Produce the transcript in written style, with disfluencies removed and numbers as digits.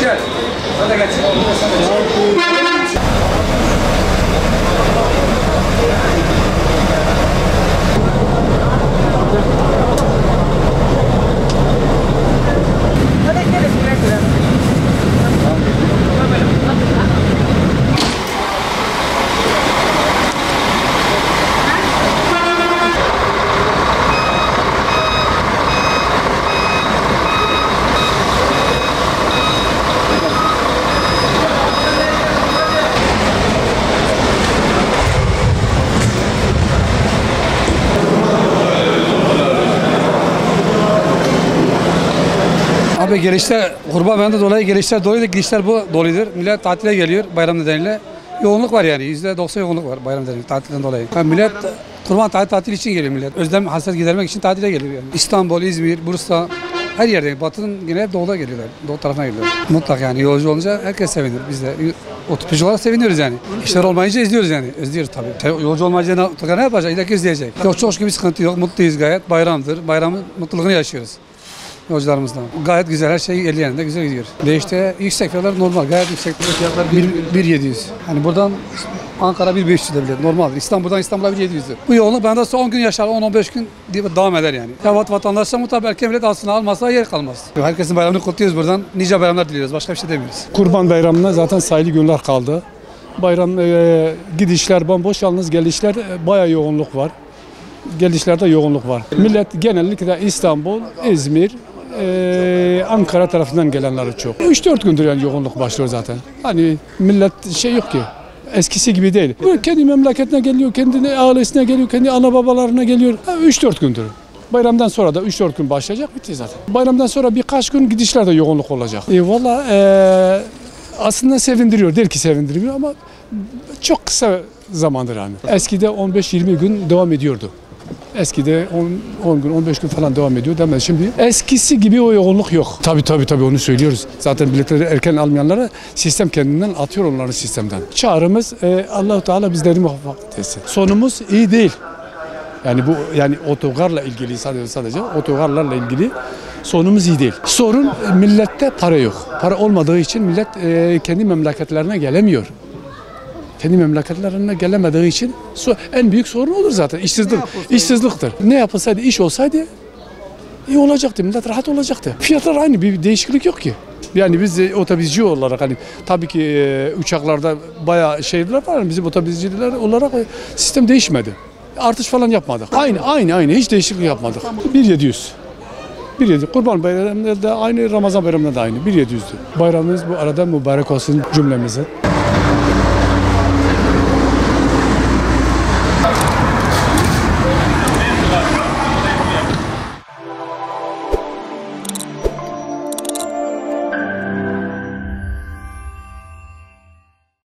Gel. Hadi geç. Abi gelişler Kurban Bayramı'ndan dolayı gelişler doluydu, gidişler bu doludur. Millet tatile geliyor bayram nedeniyle. Yoğunluk var yani %90 yoğunluk var bayram nedeniyle tatilden dolayı. Yani millet kurban tatil için geliyor millet. Özlem hasret gidermek için tatile geliyor yani. İstanbul, İzmir, Bursa her yerde. Batı'nın yine hep doğuda geliyorlar. Doğu tarafına geliyorlar. Mutlak yani yolcu olunca herkes sevinir. Biz de otobüsçü olarak seviniyoruz yani. İşler olmayınca izliyoruz yani. İzliyoruz tabii. Yolcu olmayınca ne yapacak? İlla ki izleyecek. Yok çok şükür bir sıkıntı yok. Mutluyuz gayet. Bayramdır. Bayramın mutluluğunu yaşıyoruz. Yolcularımızdan. Gayet güzel, her şey el yerinde güzel gidiyor. Değişte yüksek fiyatlar normal, gayet yüksek fiyatlar 1.700. Hani buradan Ankara 1.500 de bile normal. İstanbul'a 1.700'dür. Bu yoğunluk benden sonra 10 gün yaşar, 10-15 gün devam eder yani. Ya vatandaşlar mutlaka belki millet aslında almazsa yer kalmaz. Herkesin bayramını kutluyoruz buradan. Nice bayramlar diliyoruz. Başka bir şey demiyoruz. Kurban Bayramı'na zaten sayılı günler kaldı. Bayram gidişler bomboş, yalnız gelişler bayağı yoğunluk var. Gelişlerde yoğunluk var. Millet genellikle İstanbul, İzmir, Ankara tarafından gelenleri çok. 3-4 gündür yani yoğunluk başlıyor zaten. Hani millet şey yok ki, eskisi gibi değil. Kendi memleketine geliyor, kendi ailesine geliyor, kendi ana babalarına geliyor. 3-4 gündür. Bayramdan sonra da 3-4 gün başlayacak, bitti zaten. Bayramdan sonra birkaç gün gidişlerde yoğunluk olacak. Valla aslında sevindiriyor, değil ki sevindiriyor ama çok kısa zamandır yani. Eskide 15-20 gün devam ediyordu. Eskide 10 gün, 15 gün falan devam ediyor demez. Şimdi eskisi gibi o yoğunluk yok. Tabii onu söylüyoruz. Zaten biletleri erken almayanlara sistem kendinden atıyor onları sistemden. Çağrımız Allah-u Teala bizleri muvaffak etsin. Sonumuz iyi değil. Yani bu yani otogarla ilgili sadece otogarlarla ilgili sonumuz iyi değil. Sorun millette para yok. Para olmadığı için millet kendi memleketlerine gelemiyor. Kendi memleketlerine gelemediği için en büyük sorun olur zaten. İşsizliktir. Ne yapılsaydı, iş olsaydı iyi olacaktı. Millet rahat olacaktı. Fiyatlar aynı, bir değişiklik yok ki. Yani biz otobüsçü olarak hani tabii ki uçaklarda bayağı şeyler var. Bizim otobüsçüler olarak sistem değişmedi. Artış falan yapmadık. Aynı hiç değişiklik yapmadık. 1.700. Kurban Bayramı'nda da aynı, Ramazan Bayramı'nda da aynı. 1.700'dü. Bayramımız bu arada mübarek olsun cümlemize.